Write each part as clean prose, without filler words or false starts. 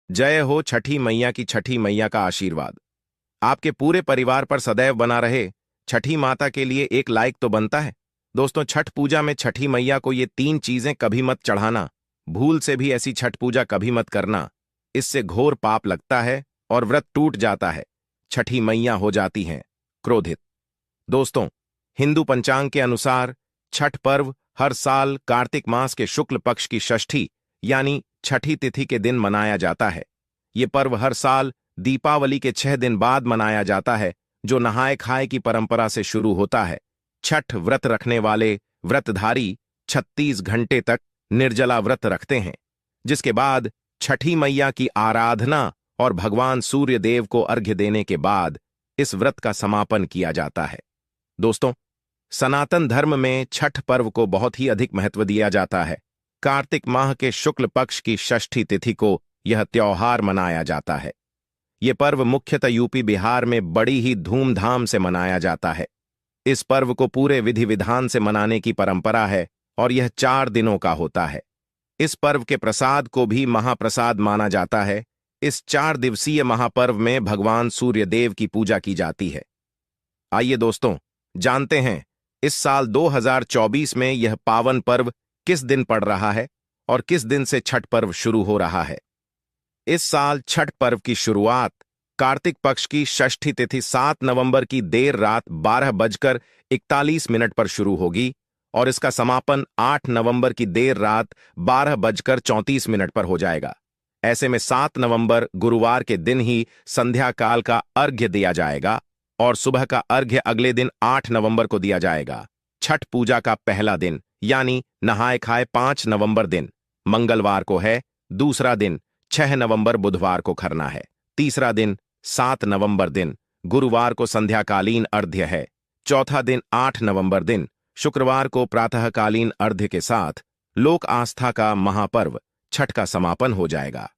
जय हो छठी मैया की। छठी मैया का आशीर्वाद आपके पूरे परिवार पर सदैव बना रहे। छठी माता के लिए एक लाइक तो बनता है। दोस्तों, छठ पूजा में छठी मैया को ये 3 चीजें कभी मत चढ़ाना। भूल से भी ऐसी छठ पूजा कभी मत करना। इससे घोर पाप लगता है और व्रत टूट जाता है। छठी मैया हो जाती हैं क्रोधित। दोस्तों, हिंदू पंचांग के अनुसार छठ पर्व हर साल कार्तिक मास के शुक्ल पक्ष की षष्ठी यानी छठी तिथि के दिन मनाया जाता है। ये पर्व हर साल दीपावली के 6 दिन बाद मनाया जाता है, जो नहाय खाए की परंपरा से शुरू होता है। छठ व्रत रखने वाले व्रतधारी 36 घंटे तक निर्जला व्रत रखते हैं, जिसके बाद छठी मैया की आराधना और भगवान सूर्य देव को अर्घ्य देने के बाद इस व्रत का समापन किया जाता है। दोस्तों, सनातन धर्म में छठ पर्व को बहुत ही अधिक महत्व दिया जाता है। कार्तिक माह के शुक्ल पक्ष की षष्ठी तिथि को यह त्योहार मनाया जाता है। यह पर्व मुख्यतः यूपी बिहार में बड़ी ही धूमधाम से मनाया जाता है। इस पर्व को पूरे विधि विधान से मनाने की परंपरा है और यह 4 दिनों का होता है। इस पर्व के प्रसाद को भी महाप्रसाद माना जाता है। इस 4 दिवसीय महापर्व में भगवान सूर्य देव की पूजा की जाती है। आइए दोस्तों, जानते हैं इस साल 2024 में यह पावन पर्व किस दिन पड़ रहा है और किस दिन से छठ पर्व शुरू हो रहा है। इस साल छठ पर्व की शुरुआत कार्तिक पक्ष की षष्ठी तिथि 7 नवंबर की देर रात 12:41 पर शुरू होगी और इसका समापन 8 नवंबर की देर रात 12:34 पर हो जाएगा। ऐसे में 7 नवंबर गुरुवार के दिन ही संध्या काल का अर्घ्य दिया जाएगा और सुबह का अर्घ्य अगले दिन 8 नवंबर को दिया जाएगा। छठ पूजा का पहला दिन यानी नहाय खाए 5 नवंबर दिन मंगलवार को है। दूसरा दिन 6 नवंबर बुधवार को खरना है। तीसरा दिन 7 नवंबर दिन गुरुवार को संध्याकालीन अर्घ्य है। चौथा दिन 8 नवंबर दिन शुक्रवार को प्रातःकालीन अर्घ्य के साथ लोक आस्था का महापर्व छठ का समापन हो जाएगा।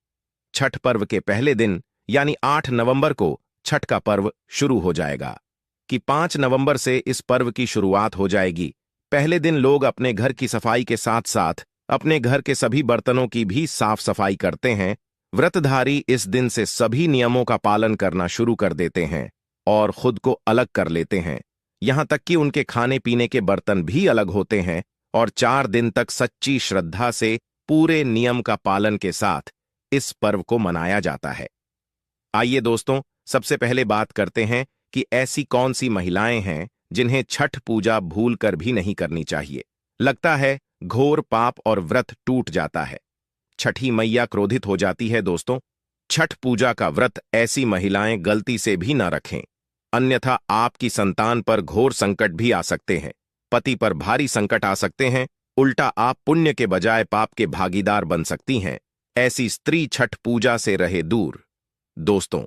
छठ पर्व के पहले दिन यानी 8 नवंबर को छठ का पर्व शुरू हो जाएगा कि 5 नवंबर से इस पर्व की शुरुआत हो जाएगी। पहले दिन लोग अपने घर की सफाई के साथ साथ अपने घर के सभी बर्तनों की भी साफ सफाई करते हैं। व्रतधारी इस दिन से सभी नियमों का पालन करना शुरू कर देते हैं और खुद को अलग कर लेते हैं। यहां तक कि उनके खाने पीने के बर्तन भी अलग होते हैं और 4 दिन तक सच्ची श्रद्धा से पूरे नियम का पालन के साथ इस पर्व को मनाया जाता है। आइए दोस्तों, सबसे पहले बात करते हैं कि ऐसी कौन सी महिलाएं हैं जिन्हें छठ पूजा भूलकर भी नहीं करनी चाहिए। लगता है घोर पाप और व्रत टूट जाता है। छठी मैया क्रोधित हो जाती है। दोस्तों, छठ पूजा का व्रत ऐसी महिलाएं गलती से भी न रखें, अन्यथा आपकी संतान पर घोर संकट भी आ सकते हैं। पति पर भारी संकट आ सकते हैं। उल्टा आप पुण्य के बजाय पाप के भागीदार बन सकती हैं। ऐसी स्त्री छठ पूजा से रहे दूर। दोस्तों,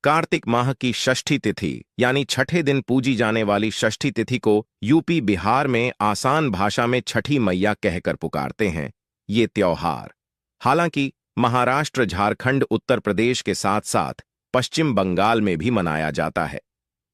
कार्तिक माह की षष्ठी तिथि यानी छठे दिन पूजी जाने वाली षष्ठी तिथि को यूपी बिहार में आसान भाषा में छठी मैया कहकर पुकारते हैं। ये त्योहार हालांकि महाराष्ट्र, झारखंड, उत्तर प्रदेश के साथ साथ पश्चिम बंगाल में भी मनाया जाता है।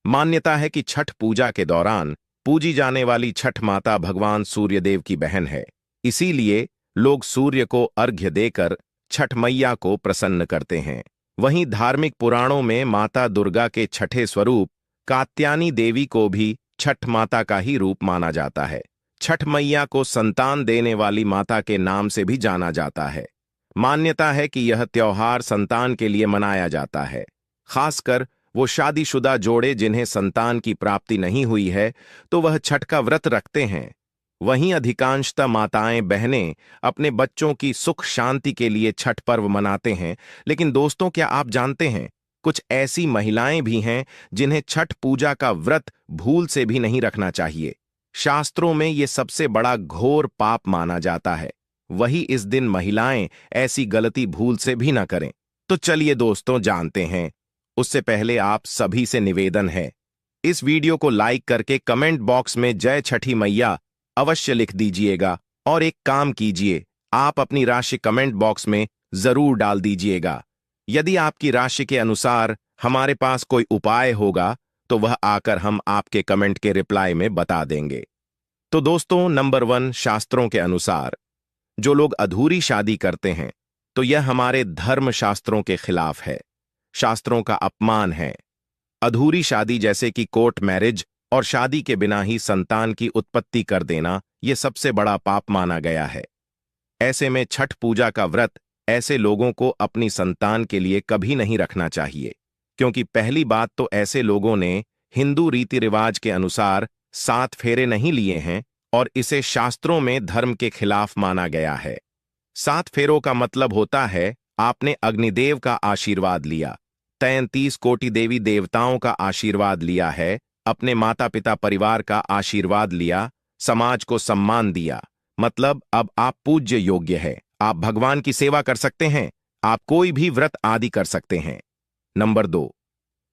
मान्यता है कि छठ पूजा के दौरान पूजी जाने वाली छठ माता भगवान सूर्यदेव की बहन है। इसीलिए लोग सूर्य को अर्घ्य देकर छठ मैया को प्रसन्न करते हैं। वहीं धार्मिक पुराणों में माता दुर्गा के छठे स्वरूप कात्यायनी देवी को भी छठ माता का ही रूप माना जाता है। छठ मैया को संतान देने वाली माता के नाम से भी जाना जाता है। मान्यता है कि यह त्योहार संतान के लिए मनाया जाता है। खासकर वो शादीशुदा जोड़े जिन्हें संतान की प्राप्ति नहीं हुई है तो वह छठ का व्रत रखते हैं। वहीं अधिकांशतः माताएं बहनें अपने बच्चों की सुख शांति के लिए छठ पर्व मनाते हैं। लेकिन दोस्तों, क्या आप जानते हैं कुछ ऐसी महिलाएं भी हैं जिन्हें छठ पूजा का व्रत भूल से भी नहीं रखना चाहिए। शास्त्रों में ये सबसे बड़ा घोर पाप माना जाता है। वही इस दिन महिलाएं ऐसी गलती भूल से भी न करें। तो चलिए दोस्तों, जानते हैं। उससे पहले आप सभी से निवेदन है, इस वीडियो को लाइक करके कमेंट बॉक्स में जय छठी मैया अवश्य लिख दीजिएगा और एक काम कीजिए, आप अपनी राशि कमेंट बॉक्स में जरूर डाल दीजिएगा। यदि आपकी राशि के अनुसार हमारे पास कोई उपाय होगा तो वह आकर हम आपके कमेंट के रिप्लाई में बता देंगे। तो दोस्तों, नंबर 1, शास्त्रों के अनुसार जो लोग अधूरी शादी करते हैं तो यह हमारे धर्म शास्त्रों के खिलाफ है, शास्त्रों का अपमान है। अधूरी शादी जैसे कि कोर्ट मैरिज और शादी के बिना ही संतान की उत्पत्ति कर देना, यह सबसे बड़ा पाप माना गया है। ऐसे में छठ पूजा का व्रत ऐसे लोगों को अपनी संतान के लिए कभी नहीं रखना चाहिए, क्योंकि पहली बात तो ऐसे लोगों ने हिंदू रीति रिवाज के अनुसार 7 फेरे नहीं लिए हैं और इसे शास्त्रों में धर्म के खिलाफ माना गया है। 7 फेरों का मतलब होता है आपने अग्निदेव का आशीर्वाद लिया, 33 कोटि देवी देवताओं का आशीर्वाद लिया है, अपने माता पिता परिवार का आशीर्वाद लिया, समाज को सम्मान दिया, मतलब अब आप पूज्य योग्य है, आप भगवान की सेवा कर सकते हैं, आप कोई भी व्रत आदि कर सकते हैं। नंबर 2,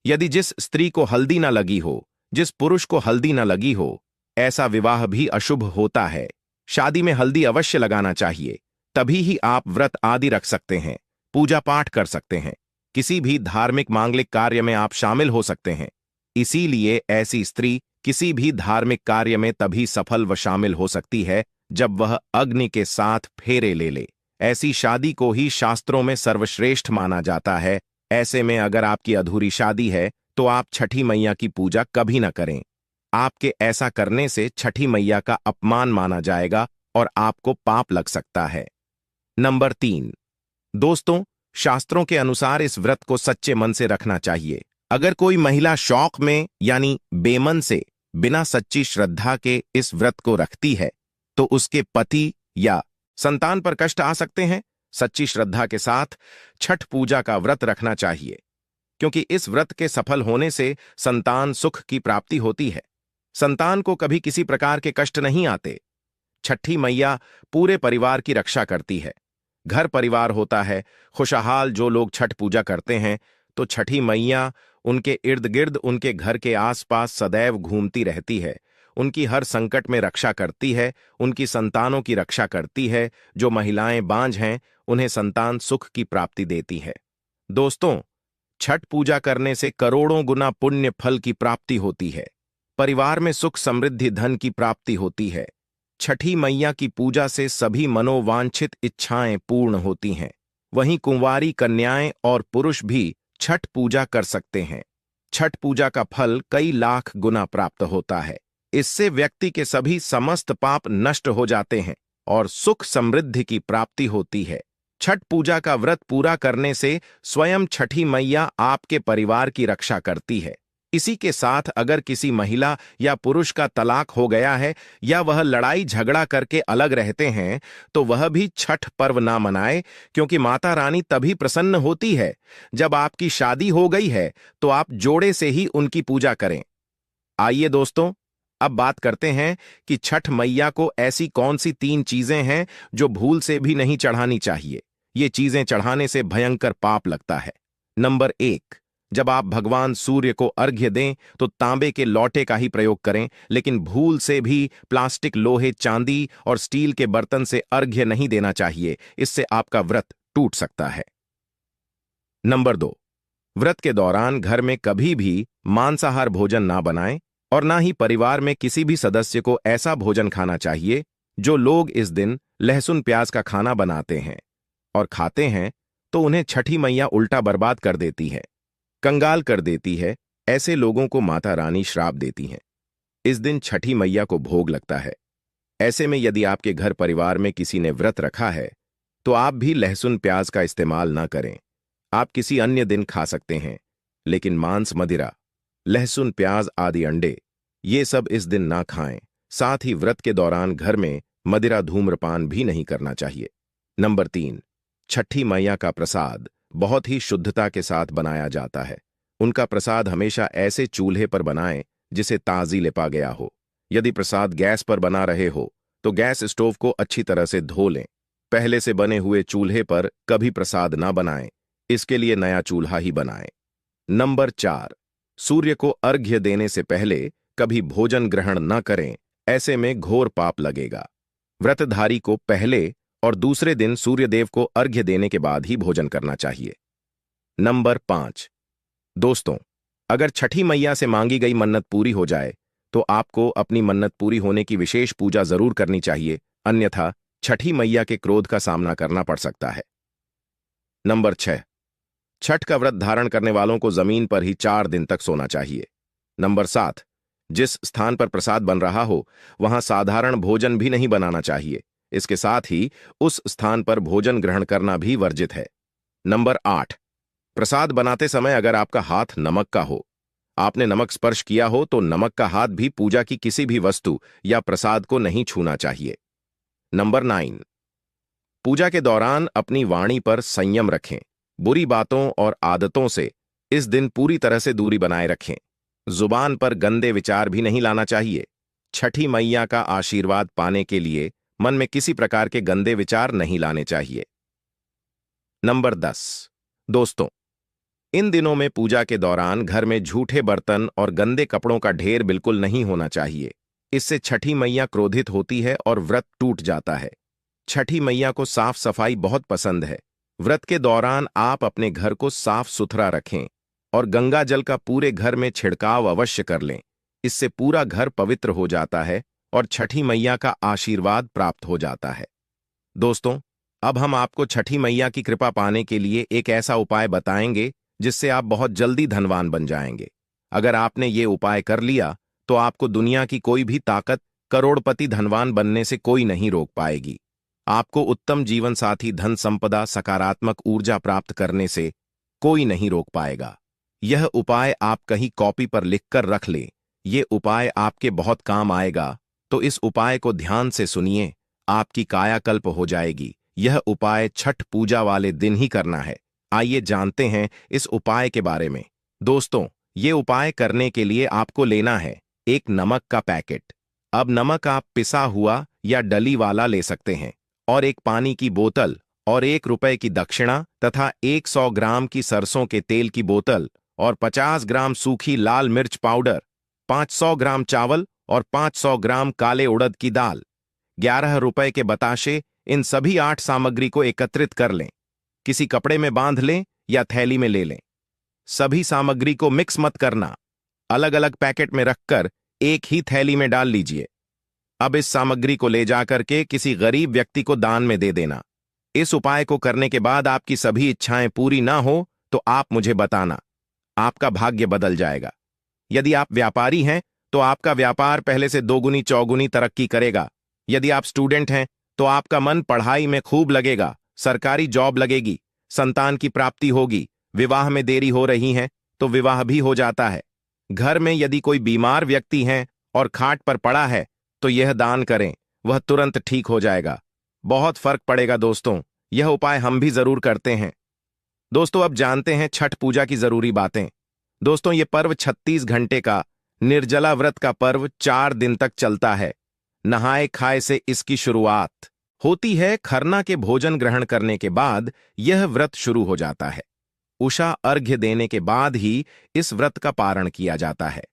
यदि जिस स्त्री को हल्दी न लगी हो, जिस पुरुष को हल्दी न लगी हो, ऐसा विवाह भी अशुभ होता है। शादी में हल्दी अवश्य लगाना चाहिए, तभी ही आप व्रत आदि रख सकते हैं, पूजा पाठ कर सकते हैं, किसी भी धार्मिक मांगलिक कार्य में आप शामिल हो सकते हैं। इसीलिए ऐसी स्त्री किसी भी धार्मिक कार्य में तभी सफल व शामिल हो सकती है जब वह अग्नि के साथ फेरे ले ले। ऐसी शादी को ही शास्त्रों में सर्वश्रेष्ठ माना जाता है। ऐसे में अगर आपकी अधूरी शादी है तो आप छठी मैया की पूजा कभी न करें। आपके ऐसा करने से छठी मैया का अपमान माना जाएगा और आपको पाप लग सकता है। नंबर 3, दोस्तों, शास्त्रों के अनुसार इस व्रत को सच्चे मन से रखना चाहिए। अगर कोई महिला शौक में यानी बेमन से बिना सच्ची श्रद्धा के इस व्रत को रखती है तो उसके पति या संतान पर कष्ट आ सकते हैं। सच्ची श्रद्धा के साथ छठ पूजा का व्रत रखना चाहिए, क्योंकि इस व्रत के सफल होने से संतान सुख की प्राप्ति होती है। संतान को कभी किसी प्रकार के कष्ट नहीं आते। छठी मैया पूरे परिवार की रक्षा करती है। घर परिवार होता है खुशहाल। जो लोग छठ पूजा करते हैं तो छठी मैया उनके इर्द गिर्द, उनके घर के आसपास सदैव घूमती रहती है, उनकी हर संकट में रक्षा करती है, उनकी संतानों की रक्षा करती है। जो महिलाएं बांझ हैं उन्हें संतान सुख की प्राप्ति देती है। दोस्तों, छठ पूजा करने से करोड़ों गुना पुण्य फल की प्राप्ति होती है। परिवार में सुख समृद्धि धन की प्राप्ति होती है। छठी मैया की पूजा से सभी मनोवांछित इच्छाएं पूर्ण होती हैं। वहीं कुंवारी कन्याएं और पुरुष भी छठ पूजा कर सकते हैं। छठ पूजा का फल कई लाख गुना प्राप्त होता है। इससे व्यक्ति के सभी समस्त पाप नष्ट हो जाते हैं और सुख समृद्धि की प्राप्ति होती है। छठ पूजा का व्रत पूरा करने से स्वयं छठी मैया आपके परिवार की रक्षा करती है। इसी के साथ अगर किसी महिला या पुरुष का तलाक हो गया है या वह लड़ाई झगड़ा करके अलग रहते हैं तो वह भी छठ पर्व ना मनाए, क्योंकि माता रानी तभी प्रसन्न होती है जब आपकी शादी हो गई है तो आप जोड़े से ही उनकी पूजा करें। आइए दोस्तों, अब बात करते हैं कि छठ मैया को ऐसी कौन सी 3 चीजें हैं जो भूल से भी नहीं चढ़ानी चाहिए। ये चीजें चढ़ाने से भयंकर पाप लगता है। नंबर 1, जब आप भगवान सूर्य को अर्घ्य दें तो तांबे के लोटे का ही प्रयोग करें, लेकिन भूल से भी प्लास्टिक, लोहे, चांदी और स्टील के बर्तन से अर्घ्य नहीं देना चाहिए। इससे आपका व्रत टूट सकता है। नंबर 2, व्रत के दौरान घर में कभी भी मांसाहार भोजन ना बनाएं और ना ही परिवार में किसी भी सदस्य को ऐसा भोजन खाना चाहिए जो लोग इस दिन लहसुन प्याज का खाना बनाते हैं और खाते हैं तो उन्हें छठी मैया उल्टा बर्बाद कर देती है, कंगाल कर देती है। ऐसे लोगों को माता रानी श्राप देती हैं। इस दिन छठी मैया को भोग लगता है। ऐसे में यदि आपके घर परिवार में किसी ने व्रत रखा है तो आप भी लहसुन प्याज का इस्तेमाल ना करें। आप किसी अन्य दिन खा सकते हैं, लेकिन मांस, मदिरा, लहसुन प्याज आदि अंडे ये सब इस दिन ना खाएं। साथ ही व्रत के दौरान घर में मदिरा, धूम्रपान भी नहीं करना चाहिए। नंबर 3, छठी मैया का प्रसाद बहुत ही शुद्धता के साथ बनाया जाता है। उनका प्रसाद हमेशा ऐसे चूल्हे पर बनाएं जिसे ताजी लिपा गया हो। यदि प्रसाद गैस पर बना रहे हो तो गैस स्टोव को अच्छी तरह से धो लें। पहले से बने हुए चूल्हे पर कभी प्रसाद ना बनाएं, इसके लिए नया चूल्हा ही बनाएं। नंबर 4, सूर्य को अर्घ्य देने से पहले कभी भोजन ग्रहण न करें, ऐसे में घोर पाप लगेगा। व्रतधारी को पहले और दूसरे दिन सूर्यदेव को अर्घ्य देने के बाद ही भोजन करना चाहिए। नंबर 5, दोस्तों, अगर छठी मैया से मांगी गई मन्नत पूरी हो जाए तो आपको अपनी मन्नत पूरी होने की विशेष पूजा जरूर करनी चाहिए, अन्यथा छठी मैया के क्रोध का सामना करना पड़ सकता है। नंबर 6, छठ का व्रत धारण करने वालों को जमीन पर ही 4 दिन तक सोना चाहिए। नंबर 7, जिस स्थान पर प्रसाद बन रहा हो वहां साधारण भोजन भी नहीं बनाना चाहिए। इसके साथ ही उस स्थान पर भोजन ग्रहण करना भी वर्जित है। नंबर 8, प्रसाद बनाते समय अगर आपका हाथ नमक का हो, आपने नमक स्पर्श किया हो, तो नमक का हाथ भी पूजा की किसी भी वस्तु या प्रसाद को नहीं छूना चाहिए। नंबर 9, पूजा के दौरान अपनी वाणी पर संयम रखें। बुरी बातों और आदतों से इस दिन पूरी तरह से दूरी बनाए रखें। जुबान पर गंदे विचार भी नहीं लाना चाहिए। छठी मैया का आशीर्वाद पाने के लिए मन में किसी प्रकार के गंदे विचार नहीं लाने चाहिए। नंबर 10, दोस्तों, इन दिनों में पूजा के दौरान घर में झूठे बर्तन और गंदे कपड़ों का ढेर बिल्कुल नहीं होना चाहिए। इससे छठी मैया क्रोधित होती है और व्रत टूट जाता है। छठी मैया को साफ सफाई बहुत पसंद है। व्रत के दौरान आप अपने घर को साफ सुथरा रखें और गंगा जल का पूरे घर में छिड़काव अवश्य कर लें। इससे पूरा घर पवित्र हो जाता है और छठी मैया का आशीर्वाद प्राप्त हो जाता है। दोस्तों, अब हम आपको छठी मैया की कृपा पाने के लिए एक ऐसा उपाय बताएंगे जिससे आप बहुत जल्दी धनवान बन जाएंगे। अगर आपने ये उपाय कर लिया तो आपको दुनिया की कोई भी ताकत करोड़पति धनवान बनने से कोई नहीं रोक पाएगी। आपको उत्तम जीवन साथी, धन संपदा, सकारात्मक ऊर्जा प्राप्त करने से कोई नहीं रोक पाएगा। यह उपाय आप कहीं कॉपी पर लिखकर रख लें। यह उपाय आपके बहुत काम आएगा, तो इस उपाय को ध्यान से सुनिए, आपकी कायाकल्प हो जाएगी। यह उपाय छठ पूजा वाले दिन ही करना है। आइए जानते हैं इस उपाय के बारे में। दोस्तों, ये उपाय करने के लिए आपको लेना है एक नमक का पैकेट। अब नमक आप पिसा हुआ या डली वाला ले सकते हैं, और एक पानी की बोतल, और 1 रुपए की दक्षिणा, तथा 100 ग्राम की सरसों के तेल की बोतल, और 50 ग्राम सूखी लाल मिर्च पाउडर, 500 ग्राम चावल और 500 ग्राम काले उड़द की दाल, 11 रुपए के बताशे। इन सभी 8 सामग्री को एकत्रित कर लें। किसी कपड़े में बांध लें या थैली में ले लें। सभी सामग्री को मिक्स मत करना, अलग अलग पैकेट में रखकर एक ही थैली में डाल लीजिए। अब इस सामग्री को ले जाकर के किसी गरीब व्यक्ति को दान में दे देना। इस उपाय को करने के बाद आपकी सभी इच्छाएं पूरी ना हो तो आप मुझे बताना, आपका भाग्य बदल जाएगा। यदि आप व्यापारी हैं तो आपका व्यापार पहले से दोगुनी चौगुनी तरक्की करेगा। यदि आप स्टूडेंट हैं तो आपका मन पढ़ाई में खूब लगेगा, सरकारी जॉब लगेगी, संतान की प्राप्ति होगी। विवाह में देरी हो रही है तो विवाह भी हो जाता है। घर में यदि कोई बीमार व्यक्ति है और खाट पर पड़ा है तो यह दान करें, वह तुरंत ठीक हो जाएगा। बहुत फर्क पड़ेगा दोस्तों। यह उपाय हम भी जरूर करते हैं। दोस्तों, अब जानते हैं छठ पूजा की जरूरी बातें। दोस्तों, यह पर्व 36 घंटे का निर्जला व्रत का पर्व 4 दिन तक चलता है। नहाए खाए से इसकी शुरुआत होती है। खरना के भोजन ग्रहण करने के बाद यह व्रत शुरू हो जाता है। उषा अर्घ्य देने के बाद ही इस व्रत का पारण किया जाता है।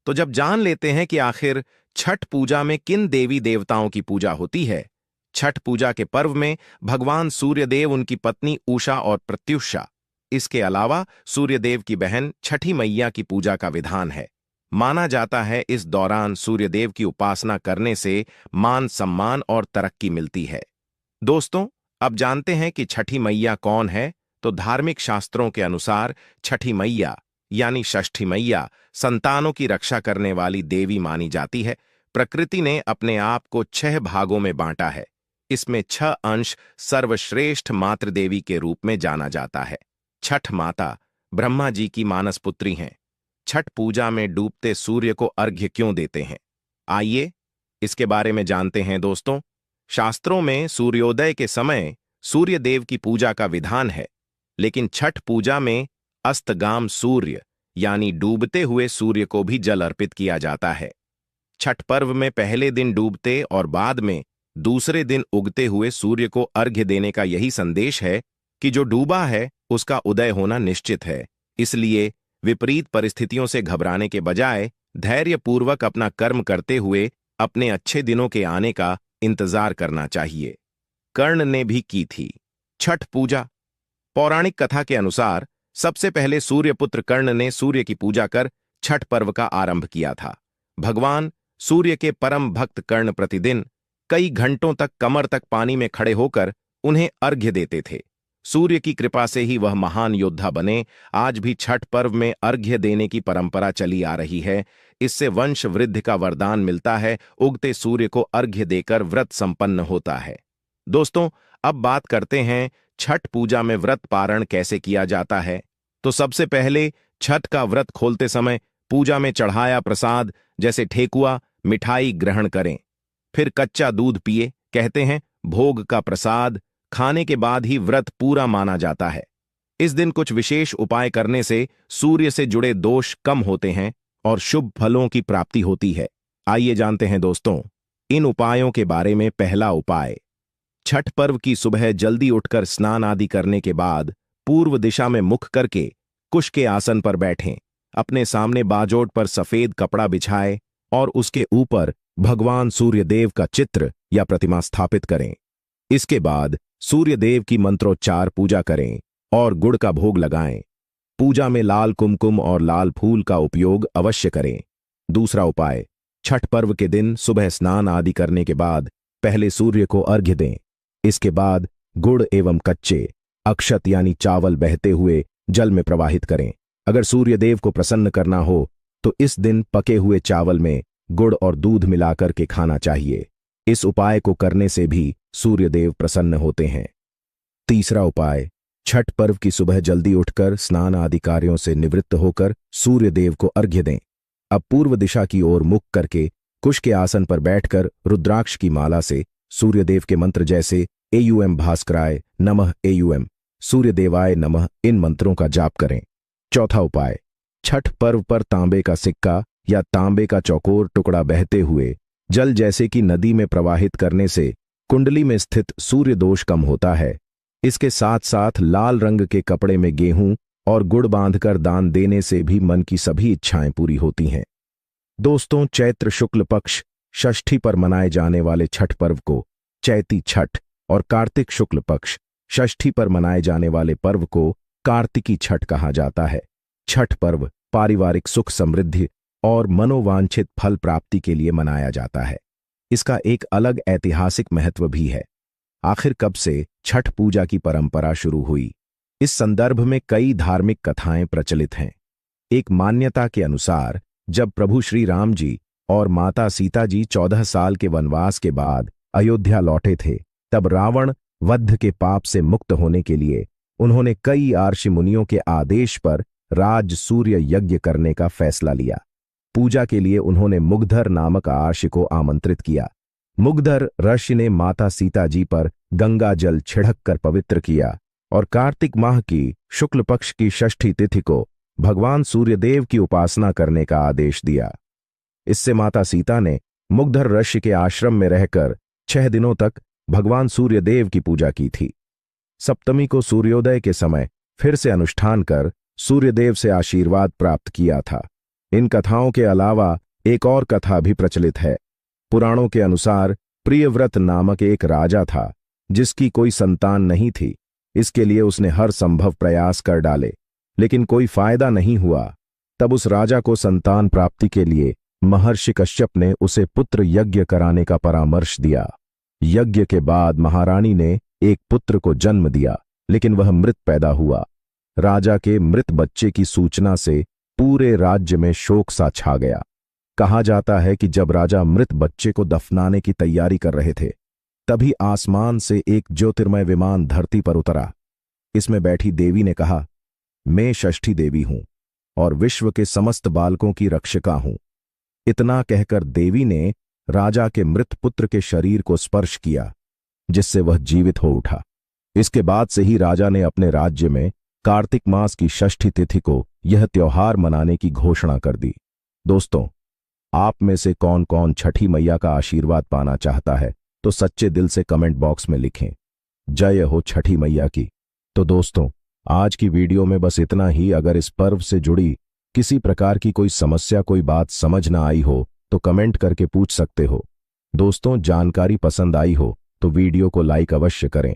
तो जब जान लेते हैं कि आखिर छठ पूजा में किन देवी देवताओं की पूजा होती है। छठ पूजा के पर्व में भगवान सूर्यदेव, उनकी पत्नी उषा और प्रत्युषा, इसके अलावा सूर्यदेव की बहन छठी मैया की पूजा का विधान है। माना जाता है इस दौरान सूर्यदेव की उपासना करने से मान सम्मान और तरक्की मिलती है। दोस्तों, अब जानते हैं कि छठी मैया कौन है। तो धार्मिक शास्त्रों के अनुसार छठी मैया यानी षष्ठी मैया संतानों की रक्षा करने वाली देवी मानी जाती है। प्रकृति ने अपने आप को 6 भागों में बांटा है। इसमें 6 अंश सर्वश्रेष्ठ मातृदेवी के रूप में जाना जाता है। छठ माता ब्रह्मा जी की मानस पुत्री हैं। छठ पूजा में डूबते सूर्य को अर्घ्य क्यों देते हैं, आइए इसके बारे में जानते हैं। दोस्तों, शास्त्रों में सूर्योदय के समय सूर्य देव की पूजा का विधान है, लेकिन छठ पूजा में अस्तगाम सूर्य यानी डूबते हुए सूर्य को भी जल अर्पित किया जाता है। छठ पर्व में पहले दिन डूबते और बाद में दूसरे दिन उगते हुए सूर्य को अर्घ्य देने का यही संदेश है कि जो डूबा है उसका उदय होना निश्चित है। इसलिए विपरीत परिस्थितियों से घबराने के बजाय धैर्यपूर्वक अपना कर्म करते हुए अपने अच्छे दिनों के आने का इंतजार करना चाहिए। कर्ण ने भी की थी छठ पूजा। पौराणिक कथा के अनुसार सबसे पहले सूर्यपुत्र कर्ण ने सूर्य की पूजा कर छठ पर्व का आरंभ किया था। भगवान सूर्य के परम भक्त कर्ण प्रतिदिन कई घंटों तक कमर तक पानी में खड़े होकर उन्हें अर्घ्य देते थे। सूर्य की कृपा से ही वह महान योद्धा बने। आज भी छठ पर्व में अर्घ्य देने की परंपरा चली आ रही है। इससे वंश वृद्धि का वरदान मिलता है। उगते सूर्य को अर्घ्य देकर व्रत संपन्न होता है। दोस्तों, अब बात करते हैं छठ पूजा में व्रत पारण कैसे किया जाता है। तो सबसे पहले छठ का व्रत खोलते समय पूजा में चढ़ाया प्रसाद जैसे ठेकुआ, मिठाई ग्रहण करें। फिर कच्चा दूध पिए। कहते हैं भोग का प्रसाद खाने के बाद ही व्रत पूरा माना जाता है। इस दिन कुछ विशेष उपाय करने से सूर्य से जुड़े दोष कम होते हैं और शुभ फलों की प्राप्ति होती है। आइए जानते हैं दोस्तों इन उपायों के बारे में। पहला उपाय, छठ पर्व की सुबह जल्दी उठकर स्नान आदि करने के बाद पूर्व दिशा में मुख करके कुश के आसन पर बैठें। अपने सामने बाजोट पर सफेद कपड़ा बिछाएं और उसके ऊपर भगवान सूर्यदेव का चित्र या प्रतिमा स्थापित करें। इसके बाद सूर्यदेव की मंत्रोच्चार पूजा करें और गुड़ का भोग लगाएं। पूजा में लाल कुमकुम और लाल फूल का उपयोग अवश्य करें। दूसरा उपाय, छठ पर्व के दिन सुबह स्नान आदि करने के बाद पहले सूर्य को अर्घ्य दें। इसके बाद गुड़ एवं कच्चे अक्षत यानी चावल बहते हुए जल में प्रवाहित करें। अगर सूर्यदेव को प्रसन्न करना हो तो इस दिन पके हुए चावल में गुड़ और दूध मिलाकर के खाना चाहिए। इस उपाय को करने से भी सूर्यदेव प्रसन्न होते हैं। तीसरा उपाय, छठ पर्व की सुबह जल्दी उठकर स्नान आदि कार्यों से निवृत्त होकर सूर्यदेव को अर्घ्य दें। अब पूर्व दिशा की ओर मुख करके कुश के आसन पर बैठकर रुद्राक्ष की माला से सूर्यदेव के मंत्र जैसे एयूएम भास्कराय नमः, एयूएम सूर्यदेवाय नमः इन मंत्रों का जाप करें। चौथा उपाय, छठ पर्व पर तांबे का सिक्का या तांबे का चौकोर टुकड़ा बहते हुए जल जैसे कि नदी में प्रवाहित करने से कुंडली में स्थित सूर्य दोष कम होता है। इसके साथ साथ लाल रंग के कपड़े में गेहूं और गुड़ बांधकर दान देने से भी मन की सभी इच्छाएं पूरी होती हैं। दोस्तों, चैत्र शुक्ल पक्ष षष्ठी पर मनाए जाने वाले छठ पर्व को चैती छठ और कार्तिक शुक्ल पक्ष षष्ठी पर मनाए जाने वाले पर्व को कार्तिकी छठ कहा जाता है। छठ पर्व पारिवारिक सुख समृद्धि और मनोवांछित फल प्राप्ति के लिए मनाया जाता है। इसका एक अलग ऐतिहासिक महत्व भी है। आखिर कब से छठ पूजा की परंपरा शुरू हुई? इस संदर्भ में कई धार्मिक कथाएं प्रचलित हैं। एक मान्यता के अनुसार जब प्रभु श्री राम जी और माता सीता जी 14 साल के वनवास के बाद अयोध्या लौटे थे, तब रावण वध के पाप से मुक्त होने के लिए उन्होंने कई आर्षि मुनियों के आदेश पर राज सूर्य यज्ञ करने का फैसला लिया। पूजा के लिए उन्होंने मुग्धर नामक आर्षि को आमंत्रित किया। मुग्धर ऋषि ने माता सीता जी पर गंगा जल छिड़क कर पवित्र किया और कार्तिक माह की शुक्ल पक्ष की षष्ठी तिथि को भगवान सूर्यदेव की उपासना करने का आदेश दिया। इससे माता सीता ने मुग्धर ऋषि के आश्रम में रहकर 6 दिनों तक भगवान सूर्यदेव की पूजा की थी। सप्तमी को सूर्योदय के समय फिर से अनुष्ठान कर सूर्यदेव से आशीर्वाद प्राप्त किया था। इन कथाओं के अलावा एक और कथा भी प्रचलित है। पुराणों के अनुसार प्रियव्रत नामक एक राजा था जिसकी कोई संतान नहीं थी। इसके लिए उसने हर संभव प्रयास कर डाले, लेकिन कोई फायदा नहीं हुआ। तब उस राजा को संतान प्राप्ति के लिए महर्षि कश्यप ने उसे पुत्र यज्ञ कराने का परामर्श दिया। यज्ञ के बाद महारानी ने एक पुत्र को जन्म दिया, लेकिन वह मृत पैदा हुआ। राजा के मृत बच्चे की सूचना से पूरे राज्य में शोक सा छा गया। कहा जाता है कि जब राजा मृत बच्चे को दफनाने की तैयारी कर रहे थे, तभी आसमान से एक ज्योतिर्मय विमान धरती पर उतरा। इसमें बैठी देवी ने कहा, मैं षष्ठी देवी हूं और विश्व के समस्त बालकों की रक्षिका हूं। इतना कहकर देवी ने राजा के मृत पुत्र के शरीर को स्पर्श किया, जिससे वह जीवित हो उठा। इसके बाद से ही राजा ने अपने राज्य में कार्तिक मास की षष्ठी तिथि को यह त्योहार मनाने की घोषणा कर दी। दोस्तों, आप में से कौन कौन छठी मैया का आशीर्वाद पाना चाहता है तो सच्चे दिल से कमेंट बॉक्स में लिखें। जय हो छठी मैया की। तो दोस्तों, आज की वीडियो में बस इतना ही। अगर इस पर्व से जुड़ी किसी प्रकार की कोई समस्या, कोई बात समझ ना आई हो तो कमेंट करके पूछ सकते हो। दोस्तों, जानकारी पसंद आई हो तो वीडियो को लाइक अवश्य करें